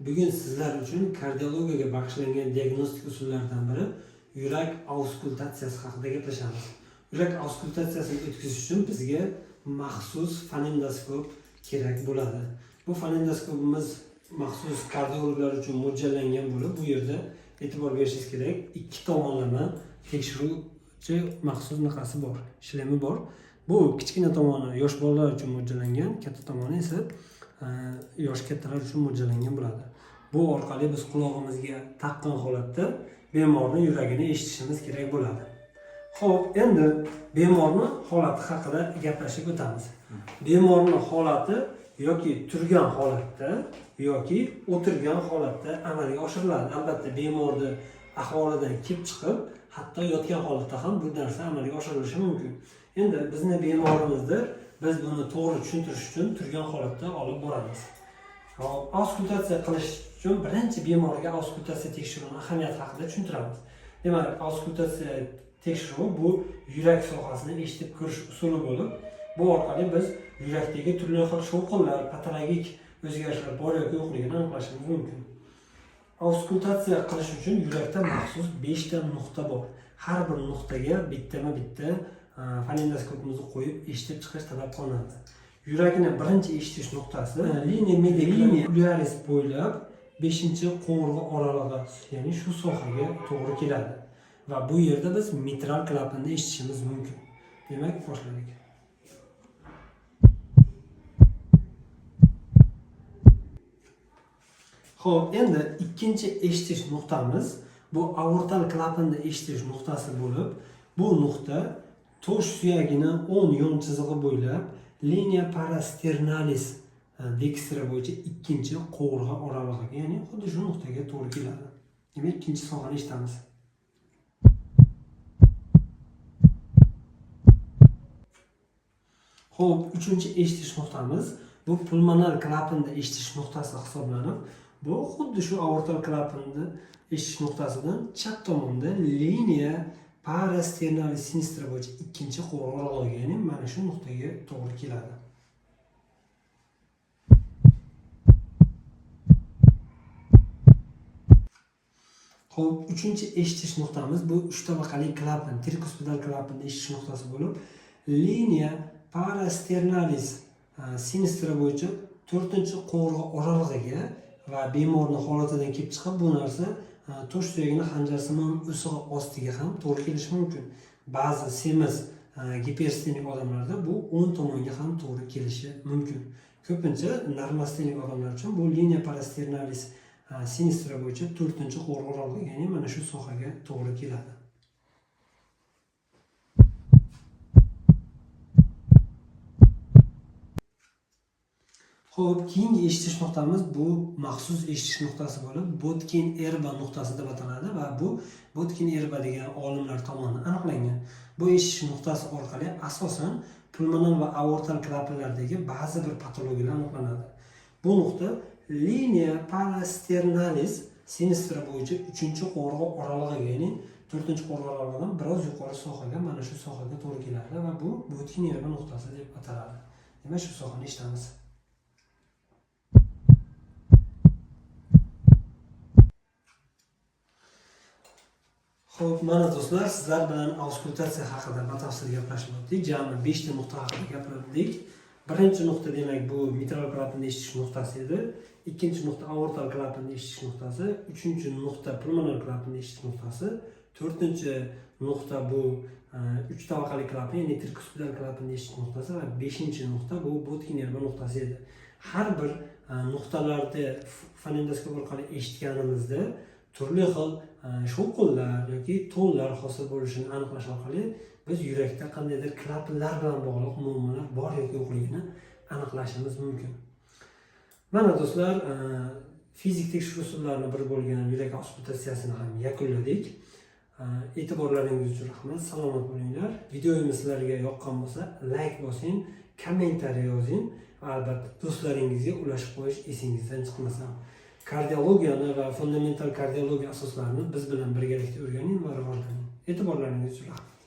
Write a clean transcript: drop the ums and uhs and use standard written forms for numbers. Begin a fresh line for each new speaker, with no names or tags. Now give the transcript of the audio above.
Bugun sizlar uchun kardiologiyaga bag'ishlangan diagnostik usullaridan biri yurak auskultatsiyasi haqida gaplashamiz. Yurak auskultatsiyasini o'tkazish uchun bizga maxsus fonendoskop kerak bo'ladi. Bu fonendoskopimiz maxsus kardiologlar uchun mo'ljallangan bo'lib, bu yerda e'tibor berishingiz kerak. Ikki tomonlama tekshiruvchi maxsus naqasi bor, shlemi bor. Bu kichkina tomoni yosh bolalar uchun mo'ljallangan, katta tomoni esa yosh kattalar uchun mo'ljallangan bo'ladi. Bu orqali biz qulog'imizga taqqan holatda bemorning yuragini eshitishimiz kerak bo'ladi. Xo'p, endi bemorning holati haqida gaplashib o'tamiz. Bemorning holati yoki turgan holatda yoki o'tirgan holatda amalga oshiriladi. Albatta, bemorning ahvolidan kelib chiqib, hatto yotgan holatda ham bu narsa amalga oshirilishi mumkin. Endi bizni bemorimizni biz buni to'g'ri tushuntirish uchun turgan holatda olib boramiz. Hop, auskultatsiya qilish uchun birinchi bemorga auskultatsiya tekshiruvining ahamiyati haqida tushuntiramiz. Demak, auskultatsiya tekshiruvi bu yurak sohasini eshitib ko'rish usuli bo'lib, bu orqali biz yurakdagi turli xil shovqinlar, patologik o'zgarishlar bor yoki yo'qligini aniqlashimiz mumkin. Auskultatsiya qilish uchun yurakda maxsus 5 ta nuqta bor. Har bir nuqtaga bittama-bitta fonendoskopimizni qo'yib eshitib chiqish talab qilinadi. Yurakni birinchi eshitish nuqtasi linea medialis bo'ylab 5-qo'ng'irg'i oralig'i, ya'ni shu sohaga to'g'ri keladi. Va bu yerda biz mitral klapanni eshitishimiz mumkin. Demak, boshladik. Xo'p, endi ikkinchi eshitish nuqtamiz bu aortal klapanni eshitish nuqtasi bo'lib, bu nuqta tosh suyagini 10 yon chizig'i bo'ylab linea parasternalis dekstra bo'yicha 2-qo'ng'irg'i oralig'iga, ya'ni xuddi shu nuqtaga to'g'ri keladi. Demak, ikkinchi sohani eshitamiz. Xo'p, uchinchi eshitish nuqtamiz bu pulmonar klapanni eshitish nuqtasi hisoblanib, bu xuddi shu aortal klapanni eshitish nuqtasidan chap tomonda linea parasternalis sinistra bo'yicha 2-qo'ng'irg'i oralig'iga, ya'ni mana shu nuqtaga to'g'ri keladi. Xo'p, uchinchi eshitish nuqtamiz bu 3 tabaqali klapan, trikuspidal klapanni eshitish nuqtasi bo'lib, linea parasternalis sinistra bo'yicha 4-qo'ng'irg'i oralig'iga va bemorning holatidan kelib chiqib, bu narsa tosh suyagini xanjarsimon o'sig'i ostiga ham to'g'ri kelishi mumkin. Ba'zi semiz giperstenik odamlarda bu o'ng tomonga ham to'g'ri kelishi mumkin. Ko'pincha normostenik odamlar uchun bu linea parasternalis sinistra bo'yicha 4-qo'ng'irg'i oralig'iga, ya'ni mana shu sohaga to'g'ri keladi. Xo'p, keyingi eshitish nuqtamiz bu maxsus eshitish nuqtasi bo'lib, Botkin-Erba nuqtasi deb ataladi va bu Botkin-Erba degan olimlar tomonidan aniqlangan. Bu eshitish nuqtasi orqali asosan pulmonar va aortal klapanlardagi ba'zi bir patologiyalar aniqlanadi. Bu nuqta linea parasternalis sinistra bo'yicha 3-qo'ng'irg'i oralig'iga, ya'ni 4-qo'ng'irg'i oralig'idan biroz yuqori sohaga, mana shu sohaga to'g'ri keladi va bu Botkin-Erba nuqtasi deb ataladi. Demak, shu sohani eshitamiz. Xo'p, mana do'stlar, sizlar bilan auskultatsiya haqida batafsil gaplashib o'tdik. Jami 5 ta nuqta haqida gapirdik. Birinchi nuqta demak bu mitral klapanni eshitish nuqtasi edi. Ikkinchi nuqta aortal klapanni eshitish nuqtasi, uchinchi nuqta pulmonar klapanni eshitish nuqtasi, to'rtinchi nuqta bu 3 tabaqali klapan, ya'ni trikuspidal klapanni eshitish nuqtasi va 5-nuqta bu Botkin-Erba nuqtasi edi. Har bir nuqtalarda fonendoskop orqali eshitganimizda turli xil shovqinlar yoki tonlar hosil bo'lishini aniqlash orqali biz yurakda qandaydir klapanlar bilan bog'liq muammolar bor yoki yo'qligini aniqlashimiz mumkin. Mana do'stlar, fizik tekshiruv usullarining biri bo'lgan yurak auskultatsiyasini ham yakunladik. E'tiborlaringiz uchun rahmat. Salomat bo'linglar. Videomiz sizlarga yoqqan bo'lsa, like bosing, kommentariy yozing va albatta do'stlaringizga ulashib qo'yish esingizdan chiqmasin. Kardiologiyani va fundamental kardiologiya asoslarini biz bilan birgalikda o'rganing va rivojlaning. E'tiborlaringiz uchun rahmat.